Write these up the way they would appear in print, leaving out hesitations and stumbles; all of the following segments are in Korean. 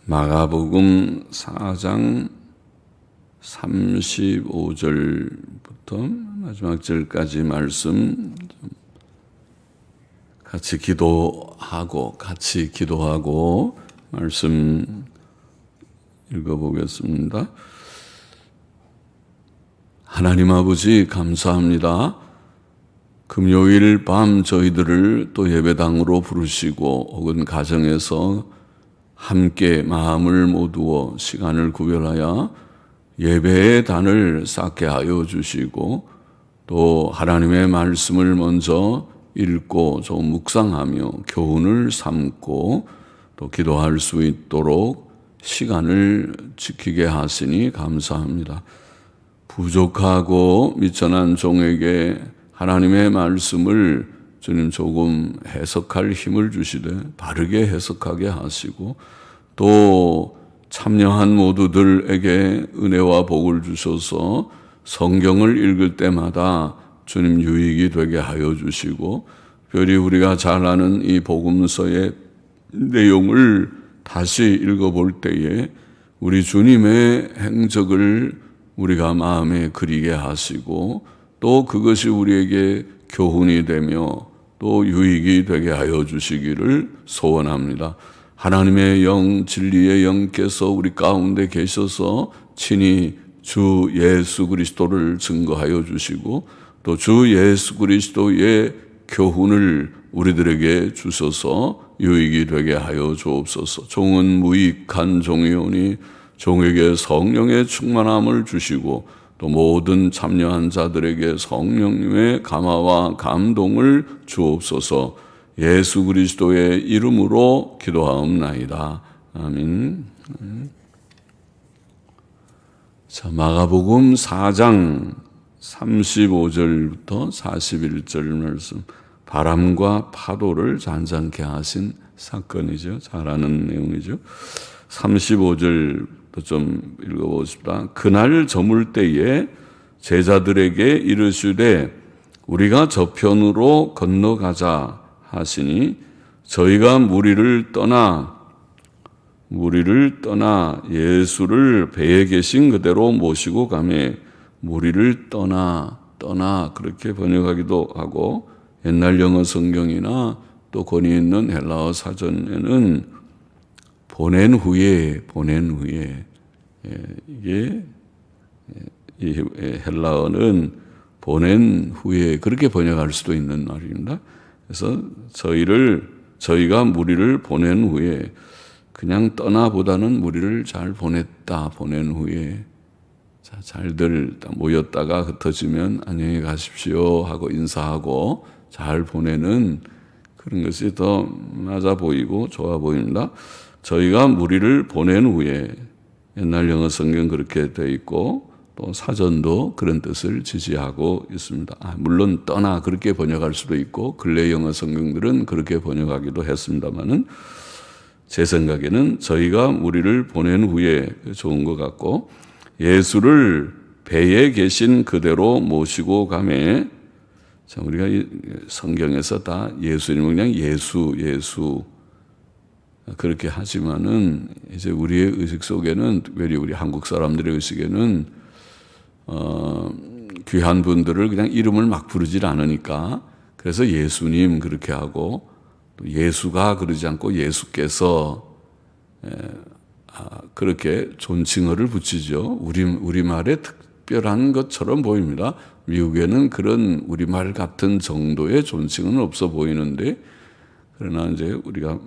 마가복음 4장 35절부터 마지막 절까지 말씀 같이 기도하고 말씀 읽어보겠습니다. 하나님 아버지 감사합니다. 금요일 밤 저희들을 또 예배당으로 부르시고 혹은 가정에서 함께 마음을 모두어 시간을 구별하여 예배의 단을 쌓게 하여 주시고 또 하나님의 말씀을 먼저 읽고 좀 묵상하며 교훈을 삼고 또 기도할 수 있도록 시간을 지키게 하시니 감사합니다. 부족하고 미천한 종에게 하나님의 말씀을 주님 조금 해석할 힘을 주시되 바르게 해석하게 하시고 또 참여한 모두들에게 은혜와 복을 주셔서 성경을 읽을 때마다 주님 유익이 되게 하여 주시고 특별히 우리가 잘 아는 이 복음서의 내용을 다시 읽어볼 때에 우리 주님의 행적을 우리가 마음에 그리게 하시고 또 그것이 우리에게 교훈이 되며 또 유익이 되게 하여 주시기를 소원합니다. 하나님의 영, 진리의 영께서 우리 가운데 계셔서 친히 주 예수 그리스도를 증거하여 주시고 또 주 예수 그리스도의 교훈을 우리들에게 주셔서 유익이 되게 하여 주옵소서. 종은 무익한 종이오니 종에게 성령의 충만함을 주시고 또 모든 참여한 자들에게 성령님의 감화와 감동을 주옵소서. 예수 그리스도의 이름으로 기도하옵나이다. 아멘. 자, 마가복음 4장 35절부터 41절 말씀. 바람과 파도를 잔잔케 하신 사건이죠. 잘 아는 내용이죠. 35절 좀 읽어보십시다. 그날 저물 때에 제자들에게 이르시되 우리가 저편으로 건너가자 하시니 저희가 무리를 떠나 예수를 배에 계신 그대로 모시고 가매 무리를 떠나 그렇게 번역하기도 하고 옛날 영어 성경이나 또 권위 있는 헬라어 사전에는 보낸 후에 이게 이 헬라어는 보낸 후에 그렇게 번역할 수도 있는 말입니다. 그래서 저희가 무리를 보낸 후에 그냥 떠나보다는 무리를 잘 보낸 후에 자, 잘들 모였다가 흩어지면 안녕히 가십시오 하고 인사하고 잘 보내는 그런 것이 더 맞아 보이고 좋아 보입니다. 저희가 무리를 보낸 후에 옛날 영어 성경 그렇게 되어 있고 또 사전도 그런 뜻을 지지하고 있습니다. 물론 떠나 그렇게 번역할 수도 있고 근래 영어 성경들은 그렇게 번역하기도 했습니다만은 제 생각에는 저희가 무리를 보낸 후에 좋은 것 같고 예수를 배에 계신 그대로 모시고 가매 자, 우리가 성경에서 다 예수님은 그냥 예수 그렇게 하지만은 이제 우리의 의식 속에는 특별히 우리 한국 사람들의 의식에는 귀한 분들을 그냥 이름을 막 부르질 않으니까 그래서 예수님 그렇게 하고 또 예수가 그러지 않고 예수께서 그렇게 존칭어를 붙이죠. 우리말에 특별한 것처럼 보입니다. 미국에는 그런 우리말 같은 정도의 존칭은 없어 보이는데 그러나 이제 우리가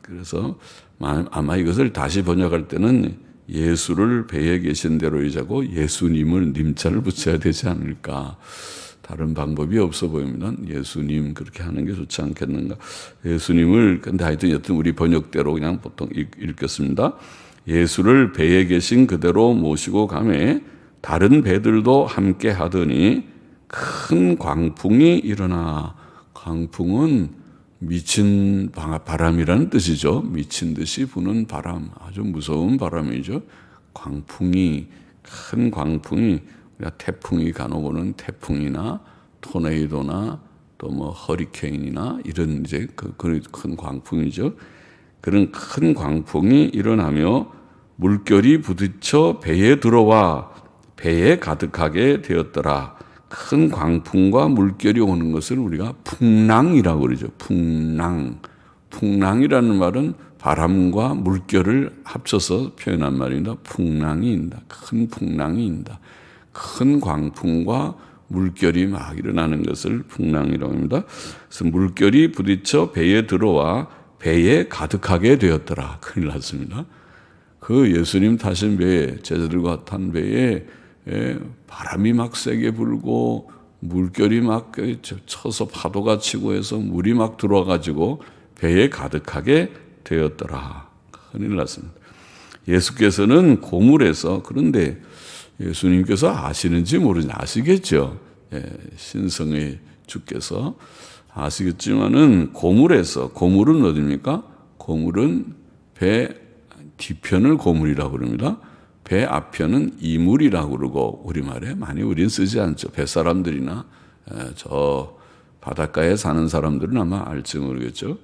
그래서 아마 이것을 다시 번역할 때는 예수를 배에 계신 대로 이자고 예수님을 님자를 붙여야 되지 않을까. 다른 방법이 없어 보입니다. 예수님 그렇게 하는 게 좋지 않겠는가. 예수님을 근데 하여튼 여튼 우리 번역대로 그냥 보통 읽겠습니다. 예수를 배에 계신 그대로 모시고 가매 다른 배들도 함께 하더니 큰 광풍이 일어나. 광풍은 미친 바람이라는 뜻이죠. 미친 듯이 부는 바람, 아주 무서운 바람이죠. 큰 광풍이 우리가 태풍이 간혹 오는 태풍이나 토네이도나 또 뭐 허리케인이나 이런 이제 큰 광풍이죠. 그런 큰 광풍이 일어나며 물결이 부딪혀 배에 들어와 배에 가득하게 되었더라. 큰 광풍과 물결이 오는 것을 우리가 풍랑이라고 그러죠. 풍랑. 풍랑이라는 말은 바람과 물결을 합쳐서 표현한 말입니다. 풍랑이 인다. 큰 풍랑이 인다. 큰 광풍과 물결이 막 일어나는 것을 풍랑이라고 합니다. 그래서 물결이 부딪혀 배에 들어와 배에 가득하게 되었더라. 큰일 났습니다. 그 예수님 타신 배에, 제자들과 탄 배에 바람이 막 세게 불고 물결이 막 쳐서 파도가 치고 해서 물이 막 들어와가지고 배에 가득하게 되었더라. 큰일 났습니다. 예수께서는 고물에서, 그런데 예수님께서 아시는지 모르지, 아시겠죠. 신성의 주께서 아시겠지만은 고물에서, 고물은 어디입니까? 고물은 배 뒤편을 고물이라고 그럽니다. 배 앞편은 이물이라고 그러고, 우리말에 많이 우린 쓰지 않죠. 뱃사람들이나 저 바닷가에 사는 사람들은 아마 알지 모르겠죠.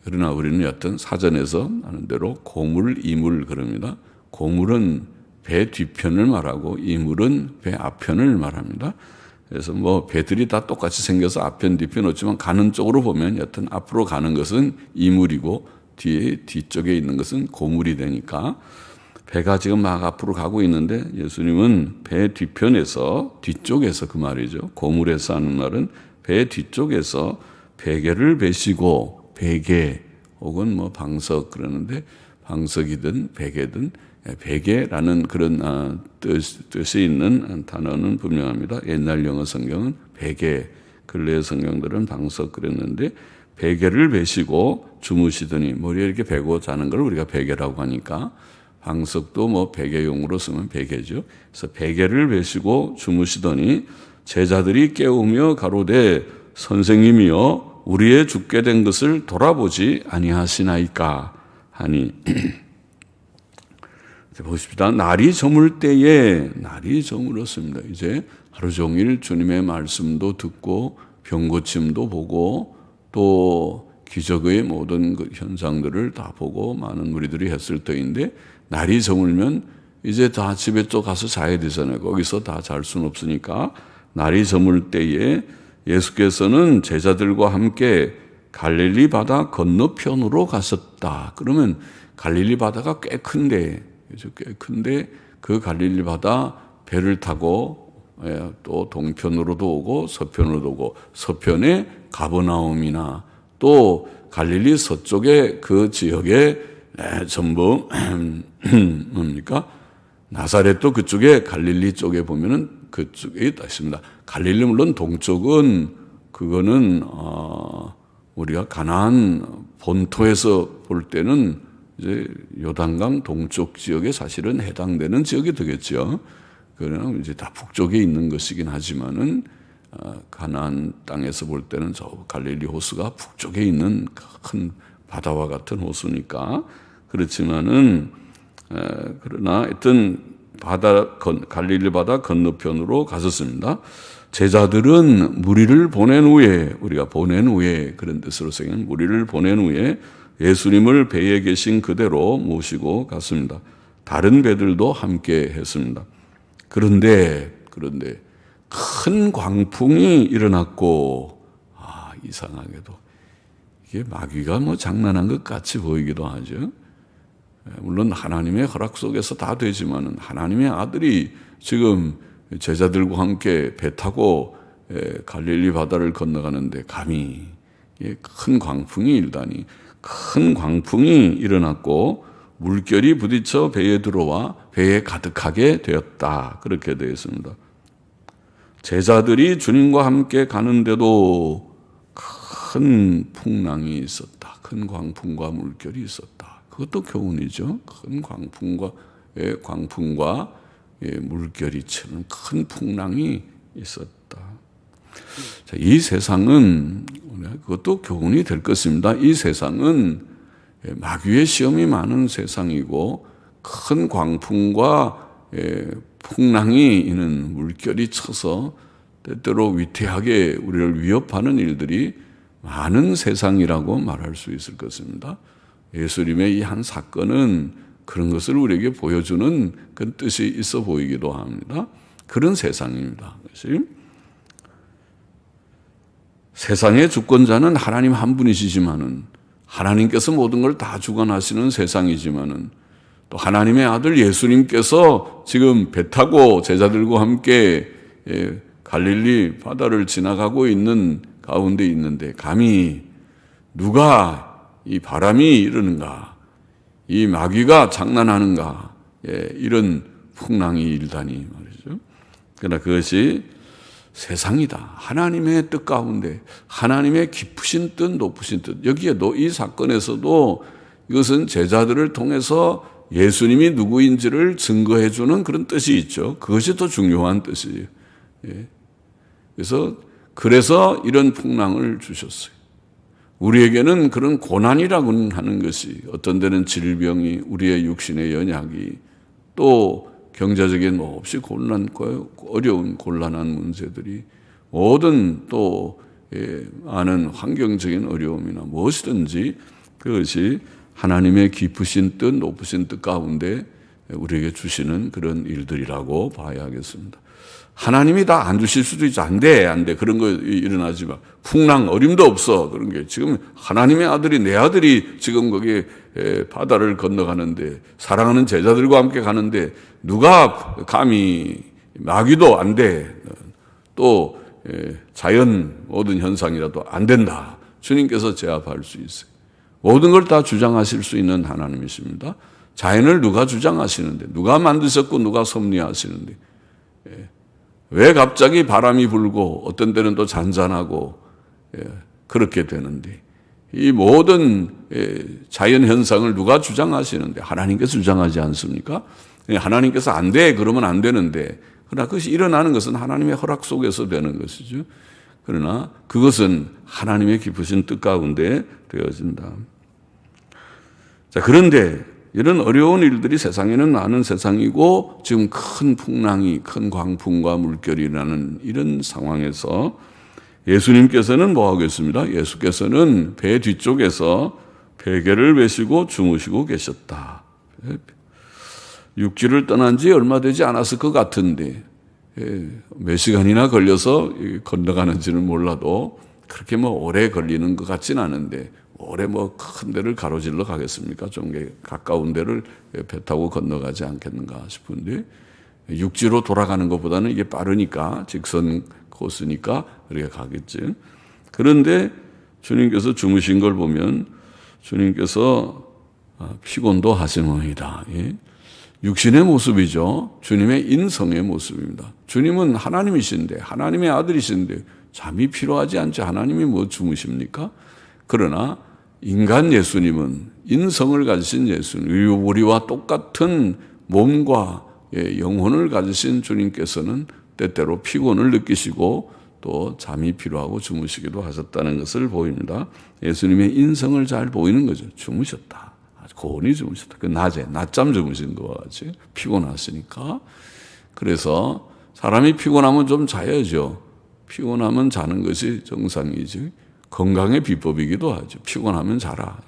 그러나 우리는 여튼 사전에서 아는 대로 고물, 이물 그럽니다. 고물은 배 뒤편을 말하고 이물은 배 앞편을 말합니다. 그래서 뭐 배들이 다 똑같이 생겨서 앞편, 뒤편 없지만 가는 쪽으로 보면 여튼 앞으로 가는 것은 이물이고 뒤쪽에 있는 것은 고물이 되니까 배가 지금 막 앞으로 가고 있는데 예수님은 배 뒤편에서, 뒤쪽에서, 그 말이죠. 고물에서 하는 말은 배 뒤쪽에서 베개를 베시고, 베개 혹은 뭐 방석 그러는데 방석이든 베개든, 베개라는 그런 뜻이 있는 단어는 분명합니다. 옛날 영어 성경은 베개, 근래 성경들은 방석 그랬는데 베개를 베시고 주무시더니, 머리에 이렇게 베고 자는 걸 우리가 베개라고 하니까 방석도 뭐 베개용으로 쓰면 베개죠. 그래서 베개를 베시고 주무시더니 제자들이 깨우며 가로되 선생님이여 우리의 죽게 된 것을 돌아보지 아니하시나이까 하니. 보십시다. 날이 저물 때에, 날이 저물었습니다. 이제 하루 종일 주님의 말씀도 듣고 병고침도 보고 또 기적의 모든 그 현상들을 다 보고 많은 무리들이 했을 때인데, 날이 저물면 이제 다 집에 또 가서 자야 되잖아요. 거기서 다 잘 수는 없으니까 날이 저물 때에 예수께서는 제자들과 함께 갈릴리 바다 건너편으로 가셨다. 그러면 갈릴리 바다가 꽤 큰데, 꽤 큰데 그 갈릴리 바다 배를 타고 또 동편으로도 오고 서편으로도 오고, 서편에 가버나움이나 또 갈릴리 서쪽에 그 지역에 전부 뭡니까? 나사렛도 그쪽에 갈릴리 쪽에 보면은 그쪽에 있습니다. 갈릴리 물론 동쪽은 그거는 우리가 가나안 본토에서 볼 때는 이제 요단강 동쪽 지역에 사실은 해당되는 지역이 되겠죠. 그러나 이제 다 북쪽에 있는 것이긴 하지만은 가나안 땅에서 볼 때는 저 갈릴리 호수가 북쪽에 있는 큰 바다와 같은 호수니까. 그렇지만은 그러나 하여튼 갈릴리 바다 건너편으로 가셨습니다. 제자들은 무리를 보낸 후에, 우리가 보낸 후에 그런 뜻으로 쓰인 무리를 보낸 후에 예수님을 배에 계신 그대로 모시고 갔습니다. 다른 배들도 함께 했습니다. 그런데 큰 광풍이 일어났고, 이상하게도 이게 마귀가 뭐 장난한 것 같이 보이기도 하죠. 물론 하나님의 허락 속에서 다 되지만은 하나님의 아들이 지금 제자들과 함께 배 타고 갈릴리 바다를 건너가는데 감히 큰 광풍이 일다니. 큰 광풍이 일어났고 물결이 부딪혀 배에 들어와 배에 가득하게 되었다. 그렇게 되어 있습니다. 제자들이 주님과 함께 가는데도 큰 풍랑이 있었다. 큰 광풍과 물결이 있었다. 그것도 교훈이죠. 큰 광풍과 물결이 치는 큰 풍랑이 있었다. 자, 이 세상은, 그것도 교훈이 될 것입니다. 이 세상은 마귀의 시험이 많은 세상이고, 큰 광풍과 풍랑이 있는 물결이 쳐서 때때로 위태하게 우리를 위협하는 일들이 많은 세상이라고 말할 수 있을 것입니다. 예수님의 이 한 사건은 그런 것을 우리에게 보여주는 그런 뜻이 있어 보이기도 합니다. 그런 세상입니다. 그것이. 세상의 주권자는 하나님 한 분이시지만은 하나님께서 모든 걸 다 주관하시는 세상이지만은 또 하나님의 아들 예수님께서 지금 배 타고 제자들과 함께 갈릴리 바다를 지나가고 있는 가운데 있는데 감히 누가 이 바람이 이러는가, 이 마귀가 장난하는가, 이런 풍랑이 일다니 말이죠. 그러나 그것이 세상이다. 하나님의 뜻 가운데 하나님의 깊으신 뜻, 높으신 뜻. 여기에도 이 사건에서도 이것은 제자들을 통해서 예수님이 누구인지를 증거해 주는 그런 뜻이 있죠. 그것이 더 중요한 뜻이에요. 그래서 이런 풍랑을 주셨어요. 우리에게는 그런 고난이라고 하는 것이 어떤 데는 질병이, 우리의 육신의 연약이, 또 경제적인 몹시 어려운 곤란한 문제들이, 모든 또 아는 환경적인 어려움이나 무엇이든지 그것이 하나님의 깊으신 뜻, 높으신 뜻 가운데 우리에게 주시는 그런 일들이라고 봐야 하겠습니다. 하나님이 다 안 주실 수도 있죠. 안 돼. 그런 거 일어나지 마. 풍랑, 어림도 없어. 그런 게. 지금 하나님의 아들이, 내 아들이 지금 거기에 바다를 건너가는데, 사랑하는 제자들과 함께 가는데, 누가 감히, 마귀도 안 돼. 또, 자연 모든 현상이라도 안 된다. 주님께서 제압할 수 있어요. 모든 걸 다 주장하실 수 있는 하나님이십니다. 자연을 누가 주장하시는데, 누가 만드셨고 누가 섭리하시는데, 왜 갑자기 바람이 불고 어떤 때는 또 잔잔하고 그렇게 되는데, 이 모든 자연 현상을 누가 주장하시는데 하나님께서 주장하지 않습니까? 하나님께서 안 돼 그러면 안 되는데, 그러나 그것이 일어나는 것은 하나님의 허락 속에서 되는 것이죠. 그러나 그것은 하나님의 깊으신 뜻 가운데 되어진다. 자, 그런데 이런 어려운 일들이 세상에는 많은 세상이고, 지금 큰 풍랑이, 큰 광풍과 물결이 나는 이런 상황에서 예수님께서는 뭐 하고 있습니다? 예수께서는 배 뒤쪽에서 베개를 메시고 주무시고 계셨다. 육지를 떠난 지 얼마 되지 않았을 것 같은데, 몇 시간이나 걸려서 건너가는지는 몰라도 그렇게 오래 걸리는 것 같진 않은데, 오래 큰 데를 가로질러 가겠습니까? 좀 가까운 데를 배 타고 건너가지 않겠는가 싶은데, 육지로 돌아가는 것보다는 이게 빠르니까, 직선 코스니까 그렇게 가겠지. 그런데 주님께서 주무신 걸 보면 주님께서 피곤도 하시모이다. 육신의 모습이죠. 주님의 인성의 모습입니다. 주님은 하나님이신데, 하나님의 아들이신데 잠이 필요하지 않지 하나님이 뭐 주무십니까? 그러나 인간 예수님은, 인성을 가지신 예수님, 우리와 똑같은 몸과 영혼을 가지신 주님께서는 때때로 피곤을 느끼시고 또 잠이 필요하고 주무시기도 하셨다는 것을 보입니다. 예수님의 인성을 잘 보이는 거죠. 주무셨다. 아주 고온히 주무셨다. 그 낮잠 주무신 것과 같이 피곤하시니까. 그래서 사람이 피곤하면 좀 자야죠. 피곤하면 자는 것이 정상이지. 건강의 비법이기도 하죠. 피곤하면 자라.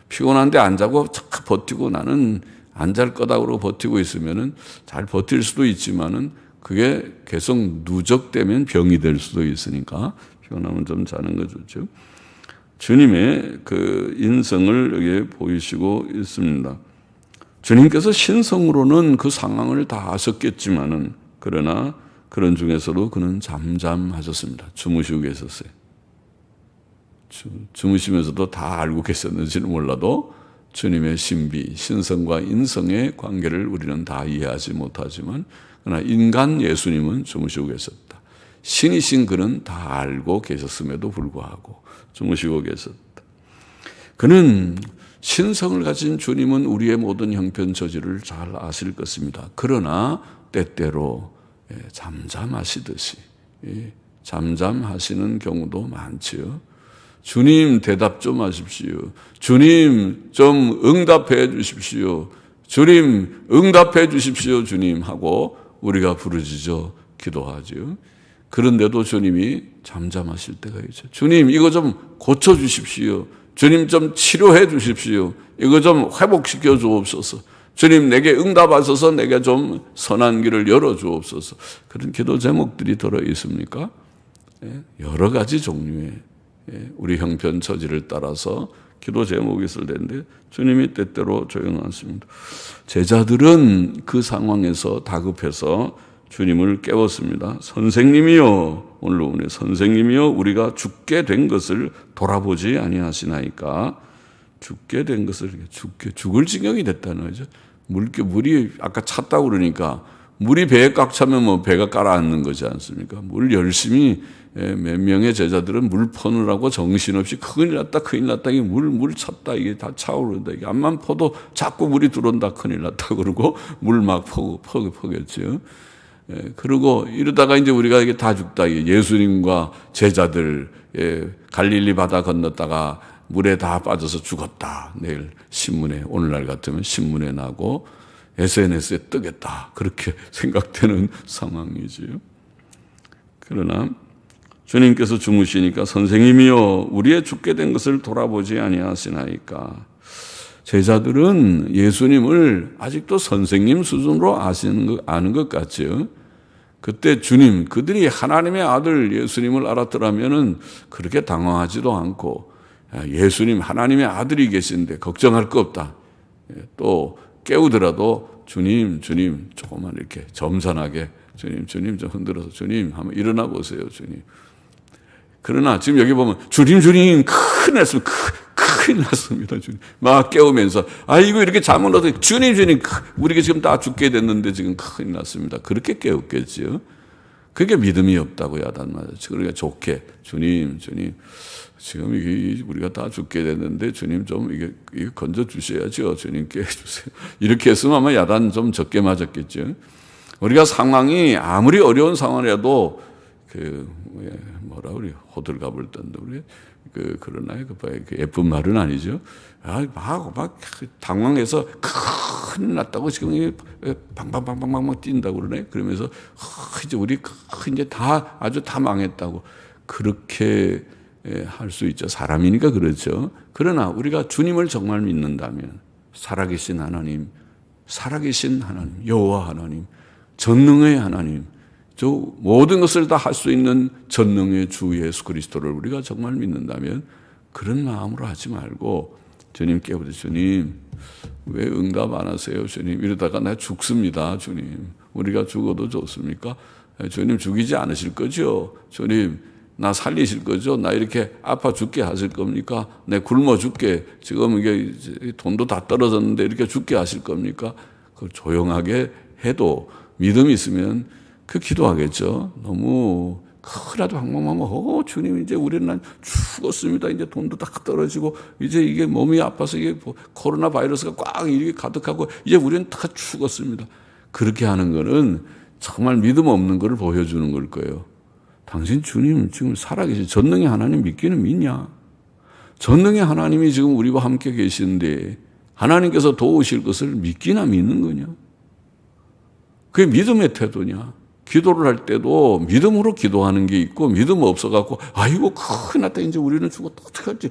피곤한데 안 자고 착 버티고, 나는 안 잘 거다 그러고 버티고 있으면은 잘 버틸 수도 있지만은 그게 계속 누적되면 병이 될 수도 있으니까 피곤하면 좀 자는 거 좋죠. 주님의 그 인성을 여기에 보이시고 있습니다. 주님께서 신성으로는 그 상황을 다 아셨겠지만은, 그러나 그런 중에서도 그는 잠잠하셨습니다. 주무시고 계셨어요. 주무시면서도 다 알고 계셨는지는 몰라도 주님의 신비, 신성과 인성의 관계를 우리는 다 이해하지 못하지만, 그러나 인간 예수님은 주무시고 계셨다. 신이신 그는 다 알고 계셨음에도 불구하고 주무시고 계셨다. 그는, 신성을 가진 주님은 우리의 모든 형편 저지를 잘 아실 것입니다. 그러나 때때로 잠잠하시듯이 잠잠하시는 경우도 많지요. 주님 대답 좀 하십시오. 주님 좀 응답해 주십시오. 주님 응답해 주십시오. 주님 하고 우리가 부르짖어 기도하죠. 그런데도 주님이 잠잠하실 때가 있죠. 주님 이거 좀 고쳐 주십시오. 주님 좀 치료해 주십시오. 이거 좀 회복시켜 주옵소서. 주님 내게 응답하셔서 내게 좀 선한 길을 열어 주옵소서. 그런 기도 제목들이 들어 있습니까? 여러 가지 종류의 우리 형편 처지를 따라서 기도 제목이 있을 텐데 주님이 때때로 조용하십니다. 제자들은 그 상황에서 다급해서 주님을 깨웠습니다. 선생님이여, 오늘 오늘 선생님이여, 우리가 죽게 된 것을 돌아보지 아니하시나이까. 죽게 된 것을, 죽을 지경이 됐다는 거죠. 물이 아까 찼다고 그러니까 물이 배에 꽉 차면 뭐 배가 깔아앉는 거지 않습니까? 물 열심히 몇 명의 제자들은 물 퍼느라고 정신없이 큰일 났다, 이게 물 찼다, 이게 다 차오른다. 이게 앞만 퍼도 자꾸 물이 들어온다, 큰일 났다 그러고 물 막 퍼겠죠. 그리고 이러다가 이제 우리가 이게 다 죽다. 예수님과 제자들, 갈릴리 바다 건넜다가 물에 다 빠져서 죽었다. 내일 신문에, 오늘날 같으면 신문에 나고 SNS에 뜨겠다. 그렇게 생각되는 상황이지요. 그러나 주님께서 주무시니까 선생님이여, 우리의 죽게 된 것을 돌아보지 아니하시나이까. 제자들은 예수님을 아직도 선생님 수준으로 아는 것 같죠. 그때 주님, 그들이 하나님의 아들 예수님을 알았더라면은 그렇게 당황하지도 않고, 예수님 하나님의 아들이 계신데 걱정할 거 없다. 또 깨우더라도 주님 조금만 이렇게 점잖하게 주님 좀 흔들어서 주님 하면 일어나 보세요, 주님. 그러나 지금 여기 보면 주님 큰일 났습니다. 주님 막 깨우면서 아이고 이렇게 잠을 얻어 주님 우리가 지금 다 죽게 됐는데 지금 큰일 났습니다. 그렇게 깨웠겠지요. 그게 믿음이 없다고 야단 맞았죠. 그러니까 좋게 주님 지금 이게 우리가 다 죽게 됐는데 주님 좀 이게 건져 주셔야죠. 주님 깨워주세요. 이렇게 했으면 아마 야단 좀 적게 맞았겠죠. 우리가 상황이 아무리 어려운 상황이라도 우리 호들갑을 떤다 우리 그러나요? 그 예쁜 말은 아니죠. 막 당황해서 큰일 났다고 지금 방방방방방 뛴다고 그러네. 그러면서 이제 우리 이제 아주 다 망했다고 그렇게 할 수 있죠. 사람이니까 그렇죠. 그러나 우리가 주님을 정말 믿는다면 살아계신 하나님, 여호와 하나님, 전능의 하나님, 모든 것을 다 할 수 있는 전능의 주 예수 그리스도를 우리가 정말 믿는다면 그런 마음으로 하지 말고 주님 깨우쳐 주님 왜 응답 안 하세요? 주님 이러다가 나 죽습니다. 주님 우리가 죽어도 좋습니까? 주님 죽이지 않으실 거죠? 주님 나 살리실 거죠? 나 이렇게 아파 죽게 하실 겁니까? 내 굶어 죽게 지금 이게 돈도 다 떨어졌는데 이렇게 죽게 하실 겁니까? 그걸 조용하게 해도 믿음이 있으면 그 기도하겠죠. 너무 크라도 황망하면 주님 이제 우리는 죽었습니다. 이제 돈도 다 떨어지고 이제 이게 몸이 아파서 이게 코로나 바이러스가 꽉 이렇게 가득하고 이제 우리는 다 죽었습니다. 그렇게 하는 거는 정말 믿음 없는 걸 보여주는 걸 거예요. 당신 주님 지금 살아계신 전능의 하나님 믿기는 믿냐? 전능의 하나님이 지금 우리와 함께 계시는데 하나님께서 도우실 것을 믿기나 믿는 거냐? 그게 믿음의 태도냐? 기도를 할 때도 믿음으로 기도하는 게 있고 믿음 없어갖고 아이고 큰일 났다 이제 우리는 죽었다 어떡하지?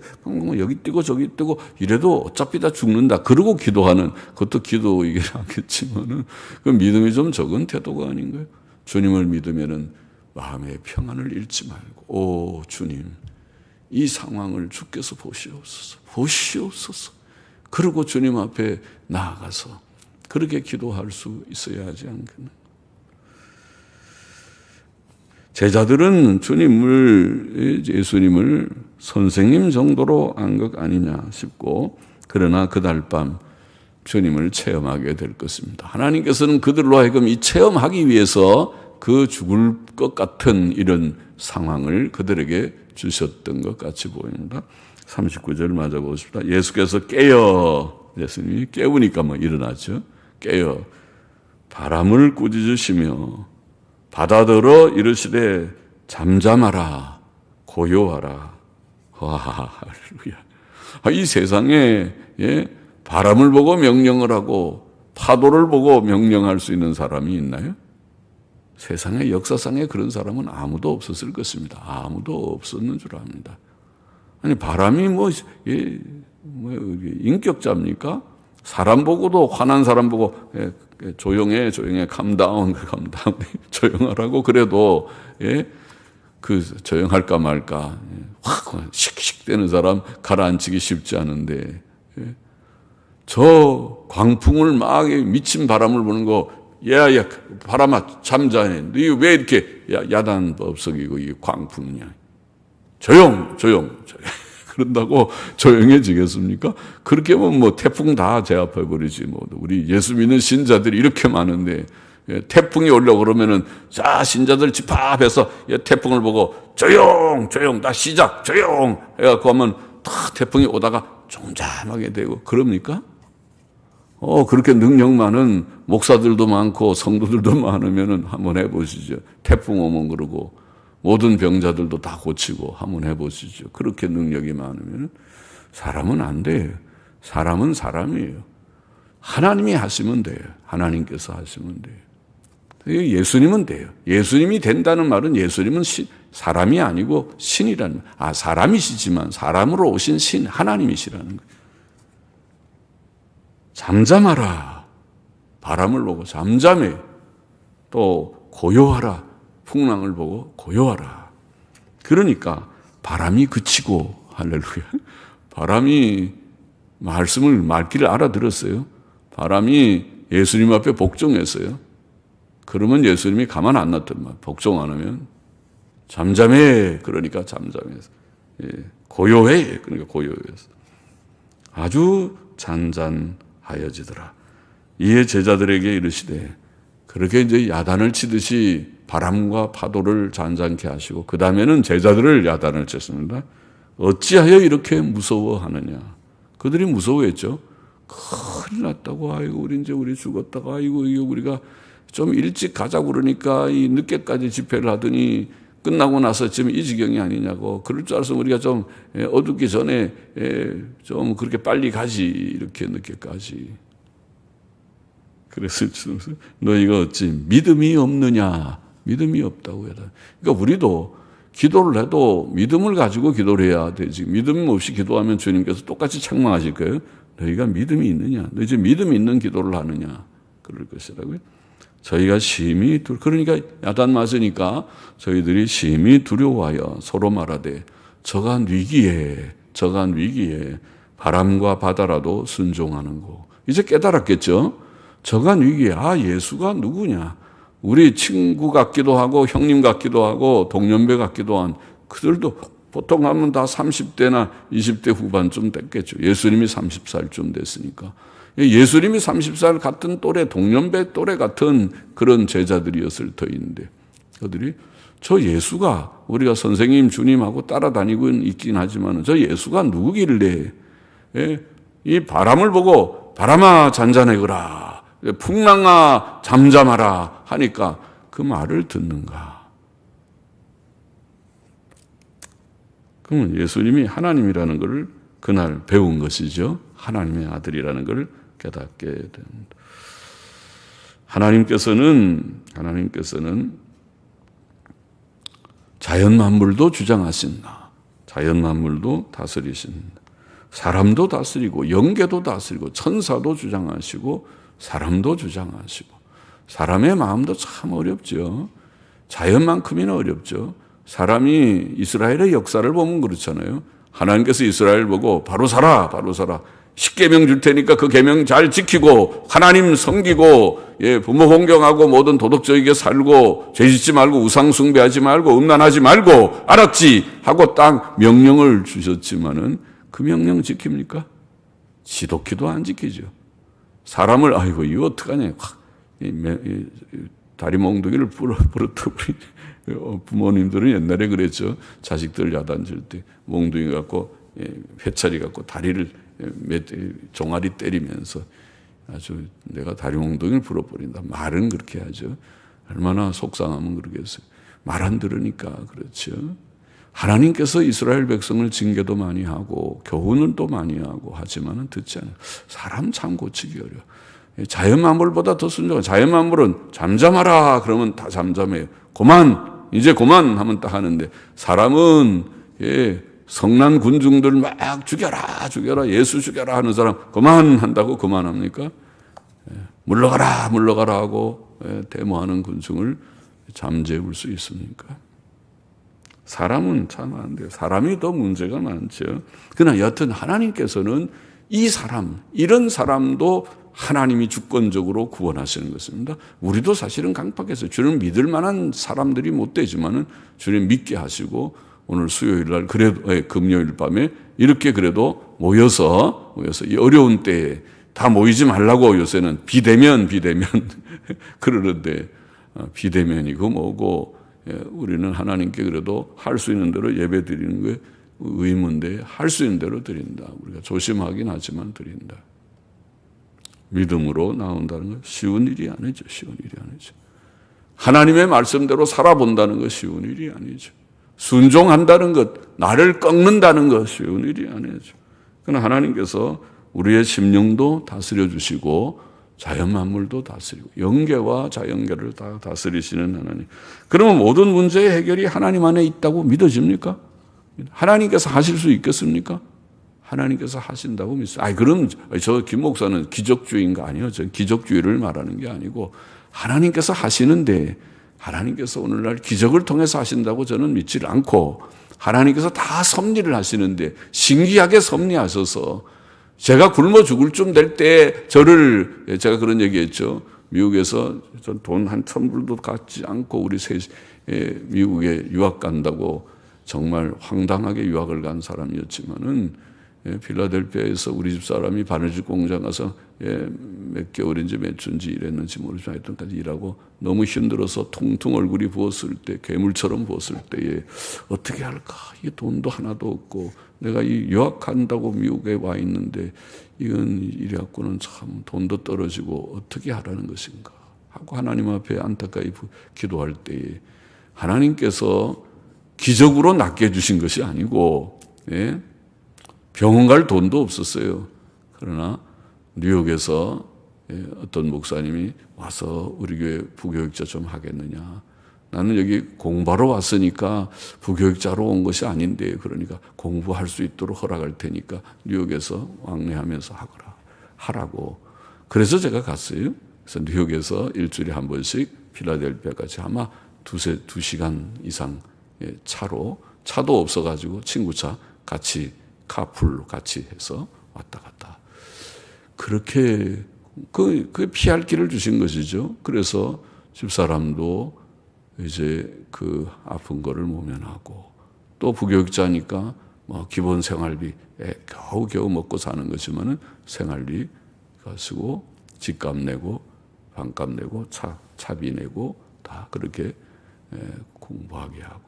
여기 뛰고 저기 뛰고 이래도 어차피 다 죽는다. 그러고 기도하는 그것도 기도이긴 하겠지만은 그 믿음이 좀 적은 태도가 아닌 거예요. 주님을 믿으면은 마음의 평안을 잃지 말고 오 주님 이 상황을 주께서 보시옵소서. 그리고 주님 앞에 나아가서 그렇게 기도할 수 있어야 하지 않겠나. 제자들은 예수님을 선생님 정도로 안 것 아니냐 싶고 그러나 그날 밤 주님을 체험하게 될 것입니다. 하나님께서는 그들로 하여금 이 체험하기 위해서 그 죽을 것 같은 이런 상황을 그들에게 주셨던 것 같이 보입니다. 39절 맞아보십시다. 예수께서 예수님이 깨우니까 일어나죠. 깨어 바람을 꾸짖으시며 바다더러 이르시되 잠잠하라 고요하라. 와 할렐루야. 이 세상에 바람을 보고 명령을 하고 파도를 보고 명령할 수 있는 사람이 있나요? 세상의 역사상에 그런 사람은 아무도 없었을 것입니다. 아무도 없었는 줄 압니다. 아니 바람이 인격자입니까? 사람 보고도 화난 사람 보고 조용해 캄다운 조용하라고 그래도 그 조용할까 말까 확 씩씩대는 사람 가라앉히기 쉽지 않은데 저 광풍을 막 미친 바람을 부는 거 야 바람아 잠자네 너 왜 이렇게 야단법석이고 이게 광풍이냐 조용 그런다고 조용해지겠습니까? 그렇게 하면 태풍 다 제압해버리지 우리 예수 믿는 신자들이 이렇게 많은데 태풍이 오려고 그러면은 자 신자들 집합해서 태풍을 보고 조용 나 시작 조용 해갖고 하면 다 태풍이 오다가 종잠하게 되고 그럽니까? 그렇게 능력 많은 목사들도 많고 성도들도 많으면은 한번 해보시죠. 태풍 오면 그러고 모든 병자들도 다 고치고 한번 해보시죠. 그렇게 능력이 많으면 사람은 안 돼요. 사람은 사람이에요. 하나님이 하시면 돼요. 하나님께서 하시면 돼요. 예수님은 돼요. 예수님이 된다는 말은 예수님은 사람이 아니고 신이라는 말. 사람이시지만 사람으로 오신 신 하나님이시라는 거예요. 잠잠하라. 바람을 보고 잠잠해. 또 고요하라. 풍랑을 보고 고요하라. 그러니까 바람이 그치고 할렐루야. 바람이 말씀을 알아들었어요. 바람이 예수님 앞에 복종했어요. 그러면 예수님이 가만 안 놨단 말. 복종 안 하면 잠잠해. 그러니까 잠잠해서 고요해. 그러니까 고요해서 아주 잔잔하여지더라. 이에 제자들에게 이르시되 그렇게 이제 야단을 치듯이 바람과 파도를 잔잔케 하시고 그 다음에는 제자들을 야단을 쳤습니다. 어찌하여 이렇게 무서워하느냐. 그들이 무서워했죠. 큰일 났다고. 아이고 우리 죽었다가 아이고 이거 우리가 좀 일찍 가자고 그러니까 이 늦게까지 집회를 하더니 끝나고 나서 지금 이 지경이 아니냐고. 그럴 줄 알았으면 우리가 좀 어둡기 전에 좀 그렇게 빨리 가지. 이렇게 늦게까지. 그래서 너희가 어찌 믿음이 없느냐. 믿음이 없다고 해라. 그러니까 우리도 기도를 해도 믿음을 가지고 기도를 해야 되지. 믿음 없이 기도하면 주님께서 똑같이 책망하실 거예요. 너희가 믿음이 있느냐. 너희 이제 믿음 있는 기도를 하느냐. 그럴 것이라고요. 저희가 심히 그러니까 야단 맞으니까 저희들이 심히 두려워하여 서로 말하되 저간 위기에 바람과 바다라도 순종하는고. 이제 깨달았겠죠. 저간 위기에 예수가 누구냐. 우리 친구 같기도 하고 형님 같기도 하고 동년배 같기도 한 그들도 보통 하면 다 30대나 20대 후반쯤 됐겠죠. 예수님이 30살쯤 됐으니까. 예수님이 30살 같은 또래, 동년배 또래 같은 그런 제자들이었을 터인데 그들이 저 예수가 우리가 선생님 주님하고 따라다니고 있긴 하지만 저 예수가 누구길래 이 바람을 보고 바람아 잔잔해거라. 풍랑아 잠잠하라 하니까 그 말을 듣는가. 그러면 예수님이 하나님이라는 것을 그날 배운 것이죠. 하나님의 아들이라는 것을 깨닫게 됩니다. 하나님께서는 자연 만물도 주장하신다. 자연 만물도 다스리신다. 사람도 다스리고 영계도 다스리고 천사도 주장하시고 사람도 주장하시고 사람의 마음도 참 어렵죠. 자연만큼이나 어렵죠. 사람이 이스라엘의 역사를 보면 그렇잖아요. 하나님께서 이스라엘 보고 바로 살아 10계명 줄 테니까 그 계명 잘 지키고 하나님 섬기고 부모 공경하고 모든 도덕적이게 살고 죄짓지 말고 우상 숭배하지 말고 음란하지 말고 알았지 하고 딱 명령을 주셨지만은 그 명령 지킵니까? 지독히도 안 지키죠. 사람을 아이고 이거 어떡하냐 다리 몽둥이를 부러뜨리 부모님들은 옛날에 그랬죠. 자식들 야단질 때 몽둥이 갖고 회차리 갖고 다리를 종아리 때리면서 아주 내가 다리 몽둥이를 부러버린다. 말은 그렇게 하죠. 얼마나 속상하면 그러겠어요. 말 안 들으니까 그렇죠. 하나님께서 이스라엘 백성을 징계도 많이 하고 교훈을 또 많이 하고 하지만은 듣지 않아요. 사람 참 고치기 어려워. 자연 만물보다 더 순종해. 자연 만물은 잠잠하라 그러면 다 잠잠해요. 이제 그만 하면 딱 하는데 사람은 성난 군중들 막 죽여라 죽여라 예수 죽여라 하는 사람 그만한다고 그만합니까? 물러가라 물러가라 하고 데모하는 군중을 잠재울 수 있습니까? 사람은 참 안 돼요. 사람이 더 문제가 많죠. 그러나 여튼 하나님께서는 이 사람, 이런 사람도 하나님이 주권적으로 구원하시는 것입니다. 우리도 사실은 강팍해서 주를 믿을 만한 사람들이 못 되지만은 주님 믿게 하시고 오늘 수요일 날 그래도 금요일 밤에 이렇게 그래도 모여서 이 어려운 때에 다 모이지 말라고 요새는 비대면 그러는데 비대면이고 뭐고 우리는 하나님께 그래도 할 수 있는 대로 예배 드리는 게 의무인데 할 수 있는 대로 드린다. 우리가 조심하긴 하지만 드린다. 믿음으로 나온다는 건 쉬운 일이 아니죠. 쉬운 일이 아니죠. 하나님의 말씀대로 살아본다는 것 쉬운 일이 아니죠. 순종한다는 것, 나를 꺾는다는 것 쉬운 일이 아니죠. 그러나 하나님께서 우리의 심령도 다스려 주시고 자연 만물도 다스리고 영계와 자연계를 다 다스리시는 하나님. 그러면 모든 문제의 해결이 하나님 안에 있다고 믿어집니까? 하나님께서 하실 수 있겠습니까? 하나님께서 하신다고 믿습니다. 그럼 저 김 목사는 기적주의인가? 아니요. 저 기적주의를 말하는 게 아니고 하나님께서 하시는데 하나님께서 오늘날 기적을 통해서 하신다고 저는 믿지를 않고 하나님께서 다 섭리를 하시는데 신기하게 섭리하셔서 제가 굶어 죽을 쯤 될 때 제가 그런 얘기했죠. 미국에서 돈 한 1,000불도 갖지 않고 우리 셋이 미국에 유학 간다고 정말 황당하게 유학을 간 사람이었지만은 필라델피아에서 우리 집 사람이 바느질 공장 가서 몇 개월인지 몇 주인지 일했는지 모르지만 하여튼까지 일하고 너무 힘들어서 통통 얼굴이 부었을 때 괴물처럼 부었을 때에 어떻게 할까? 이 돈도 하나도 없고 내가 이 유학한다고 미국에 와 있는데 이건 이래 갖고는 참 돈도 떨어지고 어떻게 하라는 것인가 하고 하나님 앞에 안타까이 기도할 때에 하나님께서 기적으로 낫게 해주신 것이 아니고 병원 갈 돈도 없었어요. 그러나 뉴욕에서 어떤 목사님이 와서 우리 교회 부교육자 좀 하겠느냐. 나는 여기 공부하러 왔으니까 부교육자로 온 것이 아닌데 그러니까 공부할 수 있도록 허락할 테니까 뉴욕에서 왕래하면서 하라고. 그래서 제가 갔어요. 그래서 뉴욕에서 일주일에 한 번씩 필라델피아까지 아마 2시간 이상 차도 없어가지고 친구차 같이 카풀로 같이 해서 왔다 갔다. 그렇게 그 피할 길을 주신 것이죠. 그래서 집사람도 이제 그 아픈 거를 모면하고 또 부교육자니까 뭐 기본 생활비 겨우 먹고 사는 거지만은 생활비 쓰고 집값 내고 방값 내고 차비 내고 다 그렇게 공부하게 하고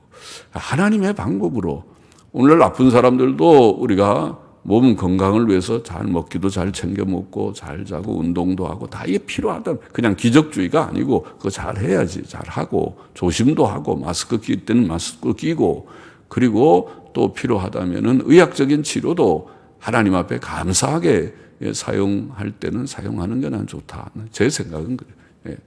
하나님의 방법으로 오늘 아픈 사람들도 우리가 몸 건강을 위해서 잘 먹기도 잘 챙겨 먹고 잘 자고 운동도 하고 다 이게 필요하다. 그냥 기적주의가 아니고 그거 잘 해야지. 잘 하고 조심도 하고 마스크 낄 때는 마스크 끼고 그리고 또 필요하다면은 의학적인 치료도 하나님 앞에 감사하게 사용할 때는 사용하는 게 난 좋다. 제 생각은 그래요.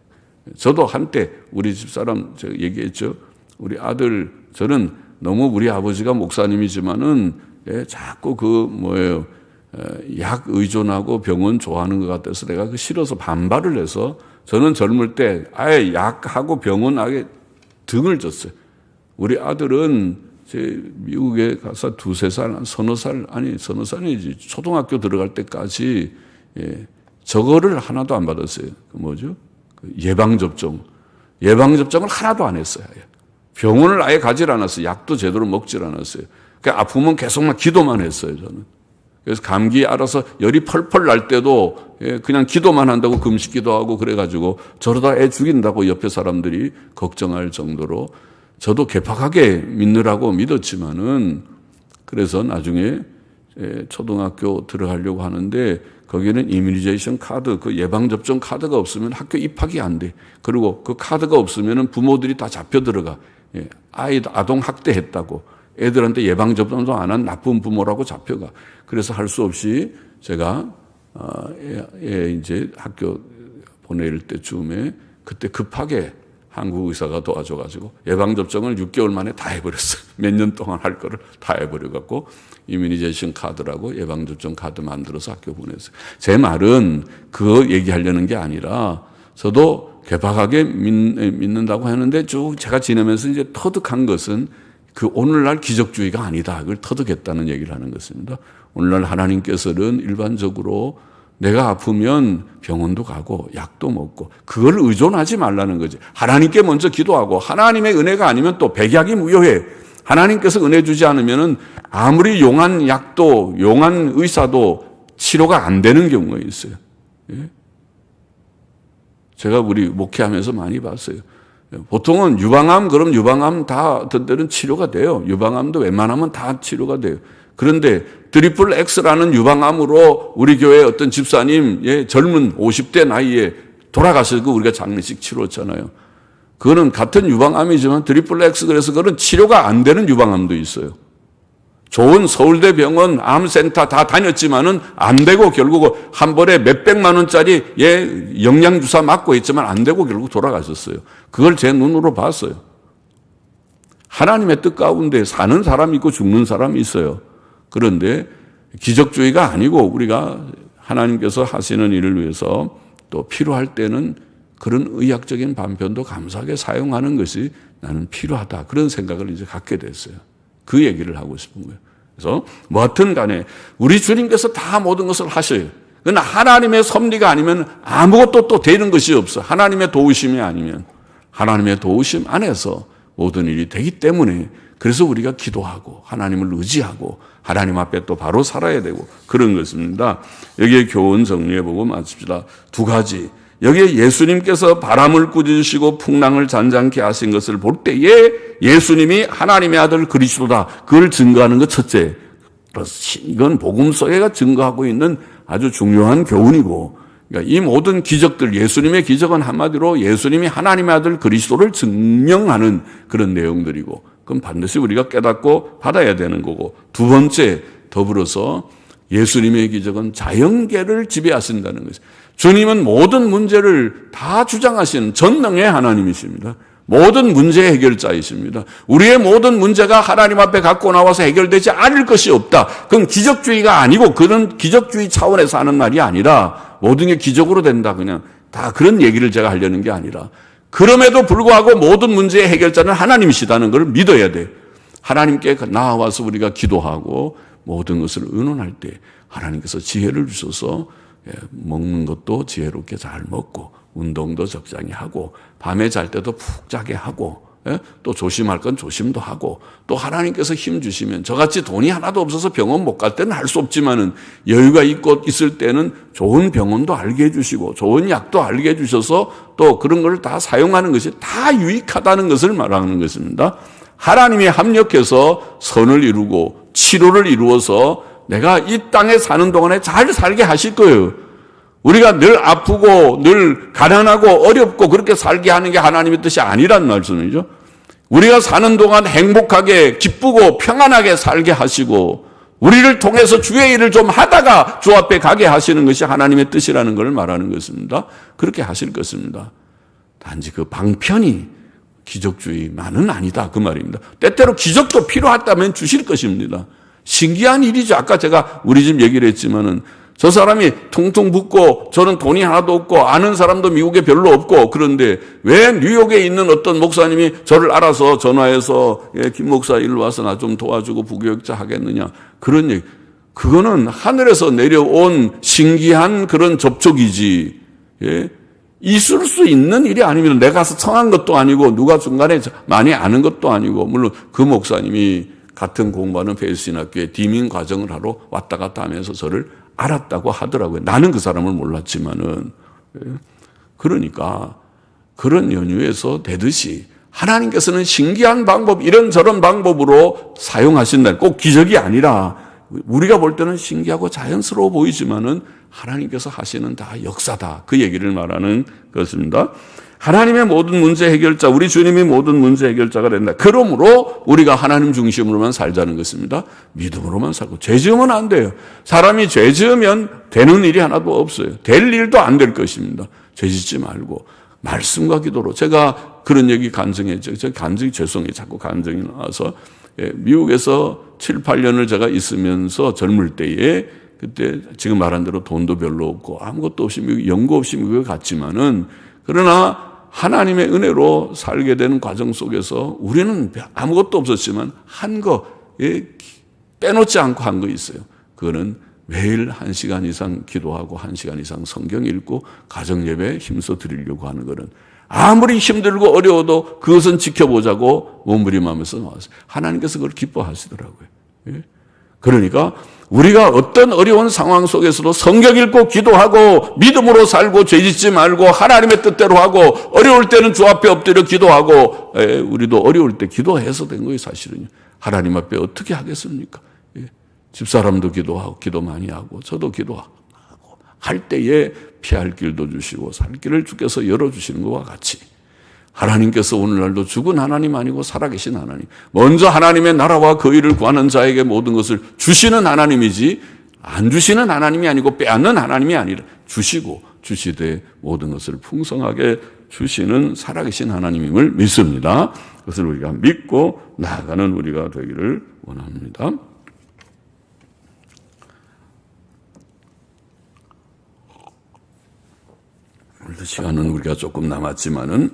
저도 한때 우리 집사람 제가 얘기했죠. 우리 아들 저는 너무 우리 아버지가 목사님이지만은 자꾸 약 의존하고 병원 좋아하는 것 같아서 내가 싫어서 반발을 해서 저는 젊을 때 아예 약하고 병원 아예 등을 졌어요. 우리 아들은 미국에 가서 2-3살, 서너 살이지 초등학교 들어갈 때까지 저거를 하나도 안 받았어요. 예방접종을 하나도 안 했어요. 병원을 아예 가질 않았어요. 약도 제대로 먹질 않았어요. 그러니까 아프면 계속 막 기도만 했어요, 저는. 그래서 감기 알아서 열이 펄펄 날 때도 그냥 기도만 한다고 금식 기도하고 그래가지고 저러다 애 죽인다고 옆에 사람들이 걱정할 정도로 저도 개팍하게 믿느라고 믿었지만은 그래서 나중에 초등학교 들어가려고 하는데 거기는 이뮤니제이션 카드, 그 예방접종 카드가 없으면 학교 입학이 안 돼. 그리고 그 카드가 없으면 부모들이 다 잡혀 들어가. 아동 학대했다고. 애들한테 예방접종도 안 한 나쁜 부모라고 잡혀가. 그래서 할 수 없이 제가 이제 학교 보낼 때쯤에 그때 급하게 한국 의사가 도와줘가지고 예방접종을 6개월 만에 다 해버렸어요. 몇 년 동안 할 거를 다 해버려갖고 이뮤니제이션 카드라고 예방접종 카드 만들어서 학교 보냈어요. 제 말은 그거 얘기하려는 게 아니라 저도 개박하게 믿는다고 하는데 쭉 제가 지내면서 이제 터득한 것은 그 오늘날 기적주의가 아니다. 그걸 터득했다는 얘기를 하는 것입니다. 오늘날 하나님께서는 일반적으로 내가 아프면 병원도 가고 약도 먹고 그걸 의존하지 말라는 거지. 하나님께 먼저 기도하고 하나님의 은혜가 아니면 또 백약이 무효해. 하나님께서 은혜 주지 않으면 아무리 용한 약도 용한 의사도 치료가 안 되는 경우가 있어요. 예? 제가 우리 목회하면서 많이 봤어요. 보통은 유방암, 그럼 유방암 다 어떤 때는 치료가 돼요. 유방암도 웬만하면 다 치료가 돼요. 그런데 트리플 X라는 유방암으로 우리 교회 어떤 집사님, 젊은 50대 나이에 돌아가시고 우리가 장례식 치렀잖아요. 그거는 같은 유방암이지만 트리플 X, 그래서 그건 치료가 안 되는 유방암도 있어요. 좋은 서울대 병원 암센터 다 다녔지만은 안 되고 결국 한 번에 몇백만 원짜리 영양주사 맞고 있지만 안 되고 결국 돌아가셨어요. 그걸 제 눈으로 봤어요. 하나님의 뜻 가운데 사는 사람이 있고 죽는 사람이 있어요. 그런데 기적주의가 아니고 우리가 하나님께서 하시는 일을 위해서 또 필요할 때는 그런 의학적인 반편도 감사하게 사용하는 것이 나는 필요하다. 그런 생각을 이제 갖게 됐어요. 그 얘기를 하고 싶은 거예요. 그래서 뭐하든 간에 우리 주님께서 다 모든 것을 하셔요. 그러나 하나님의 섭리가 아니면 아무것도 또 되는 것이 없어. 하나님의 도우심이 아니면 하나님의 도우심 안에서 모든 일이 되기 때문에 그래서 우리가 기도하고 하나님을 의지하고 하나님 앞에 또 바로 살아야 되고 그런 것입니다. 여기에 교훈 정리해보고 마칩시다. 두 가지. 여기에 예수님께서 바람을 꾸짖으시고 풍랑을 잔잔케 하신 것을 볼 때에 예수님이 하나님의 아들 그리스도다. 그걸 증거하는 것 첫째. 이건 복음서에가 증거하고 있는 아주 중요한 교훈이고, 그러니까 이 모든 기적들, 예수님의 기적은 한마디로 예수님이 하나님의 아들 그리스도를 증명하는 그런 내용들이고, 그럼 반드시 우리가 깨닫고 받아야 되는 거고, 두 번째 더불어서 예수님의 기적은 자연계를 지배하신다는 것이죠. 주님은 모든 문제를 다 주장하시는 전능의 하나님이십니다. 모든 문제 해결자이십니다. 우리의 모든 문제가 하나님 앞에 갖고 나와서 해결되지 않을 것이 없다. 그건 기적주의가 아니고 그런 기적주의 차원에서 하는 말이 아니라 모든 게 기적으로 된다. 그냥 다 그런 얘기를 제가 하려는 게 아니라 그럼에도 불구하고 모든 문제의 해결자는 하나님이시다는 걸 믿어야 돼. 하나님께 나와서 우리가 기도하고 모든 것을 의논할 때 하나님께서 지혜를 주셔서 먹는 것도 지혜롭게 잘 먹고 운동도 적당히 하고 밤에 잘 때도 푹 자게 하고 또 조심할 건 조심도 하고 또 하나님께서 힘 주시면 저같이 돈이 하나도 없어서 병원 못 갈 때는 할 수 없지만은 여유가 있고 있을 때는 좋은 병원도 알게 해주시고 좋은 약도 알게 해주셔서 또 그런 걸 다 사용하는 것이 다 유익하다는 것을 말하는 것입니다. 하나님이 합력해서 선을 이루고 치료를 이루어서 내가 이 땅에 사는 동안에 잘 살게 하실 거예요. 우리가 늘 아프고 늘 가난하고 어렵고 그렇게 살게 하는 게 하나님의 뜻이 아니란 말씀이죠. 우리가 사는 동안 행복하게 기쁘고 평안하게 살게 하시고 우리를 통해서 주의 일을 좀 하다가 주 앞에 가게 하시는 것이 하나님의 뜻이라는 걸 말하는 것입니다. 그렇게 하실 것입니다. 단지 그 방편이 기적주의만은 아니다 그 말입니다. 때때로 기적도 필요하다면 주실 것입니다. 신기한 일이죠. 아까 제가 우리 집 얘기를 했지만은 저 사람이 퉁퉁 붓고 저는 돈이 하나도 없고 아는 사람도 미국에 별로 없고 그런데 왜 뉴욕에 있는 어떤 목사님이 저를 알아서 전화해서 김 목사 일로 와서 나 좀 도와주고 부교육자 하겠느냐 그런 얘기. 그거는 하늘에서 내려온 신기한 그런 접촉이지 있을 수 있는 일이 아닙니다. 내가 가서 청한 것도 아니고 누가 중간에 많이 아는 것도 아니고 물론 그 목사님이 같은 공부하는 페이스신학교에 디민 과정을 하러 왔다 갔다 하면서 저를 알았다고 하더라고요. 나는 그 사람을 몰랐지만은. 그러니까 그런 연유에서 되듯이 하나님께서는 신기한 방법, 이런저런 방법으로 사용하신다. 꼭 기적이 아니라 우리가 볼 때는 신기하고 자연스러워 보이지만은 하나님께서 하시는 다 역사다. 그 얘기를 말하는 것입니다. 하나님의 모든 문제 해결자, 우리 주님이 모든 문제 해결자가 된다. 그러므로 우리가 하나님 중심으로만 살자는 것입니다. 믿음으로만 살고 죄 지으면 안 돼요. 사람이 죄 지으면 되는 일이 하나도 없어요. 될 일도 안 될 것입니다. 죄 짓지 말고 말씀과 기도로. 제가 그런 얘기 간증했죠. 저 간증이 죄송해요. 자꾸 간증이 나와서. 미국에서 7, 8년을 제가 있으면서 젊을 때에 그때 지금 말한 대로 돈도 별로 없고 아무것도 없이 미국, 연고 없이 미국에 갔지만은 그러나 하나님의 은혜로 살게 되는 과정 속에서 우리는 아무것도 없었지만 한 거, 빼놓지 않고 한 거 있어요. 그거는 매일 1시간 이상 기도하고 1시간 이상 성경 읽고 가정예배에 힘써 드리려고 하는 거는 아무리 힘들고 어려워도 그것은 지켜보자고 몸부림하면서 나왔어요. 하나님께서 그걸 기뻐하시더라고요. 그러니까 우리가 어떤 어려운 상황 속에서도 성경 읽고 기도하고 믿음으로 살고 죄짓지 말고 하나님의 뜻대로 하고 어려울 때는 주 앞에 엎드려 기도하고 우리도 어려울 때 기도해서 된 거예요. 사실은요. 하나님 앞에 어떻게 하겠습니까? 집사람도 기도하고 기도 많이 하고 저도 기도하고 할 때에 피할 길도 주시고 살 길을 주께서 열어주시는 것과 같이 하나님께서 오늘날도 죽은 하나님 아니고 살아계신 하나님, 먼저 하나님의 나라와 그 일을 구하는 자에게 모든 것을 주시는 하나님이지 안 주시는 하나님이 아니고 빼앗는 하나님이 아니라 주시고 주시되 모든 것을 풍성하게 주시는 살아계신 하나님임을 믿습니다. 그것을 우리가 믿고 나아가는 우리가 되기를 원합니다. 오늘도 시간은 우리가 조금 남았지만은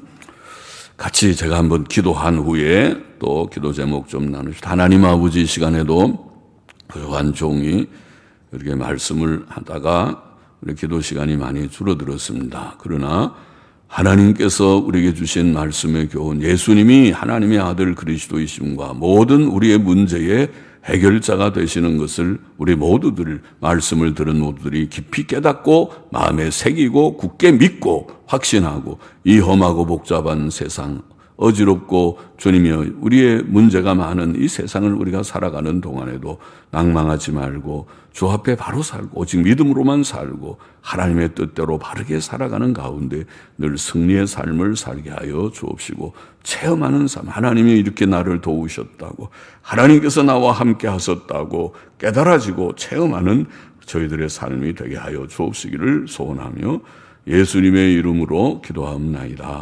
같이 제가 한번 기도한 후에 또 기도 제목 좀 나누시다. 하나님 아버지 시간에도 부족한 종이 이렇게 말씀을 하다가 우리 기도 시간이 많이 줄어들었습니다. 그러나 하나님께서 우리에게 주신 말씀의 교훈, 예수님이 하나님의 아들 그리스도이심과 모든 우리의 문제의 해결자가 되시는 것을 우리 모두들, 말씀을 들은 모두들이 깊이 깨닫고 마음에 새기고 굳게 믿고 확신하고 이 험하고 복잡한 세상, 어지럽고 주님이여 우리의 문제가 많은 이 세상을 우리가 살아가는 동안에도 낭망하지 말고 주 앞에 바로 살고 오직 믿음으로만 살고 하나님의 뜻대로 바르게 살아가는 가운데 늘 승리의 삶을 살게 하여 주옵시고 체험하는 삶, 하나님이 이렇게 나를 도우셨다고 하나님께서 나와 함께 하셨다고 깨달아지고 체험하는 저희들의 삶이 되게 하여 주옵시기를 소원하며 예수님의 이름으로 기도하옵나이다.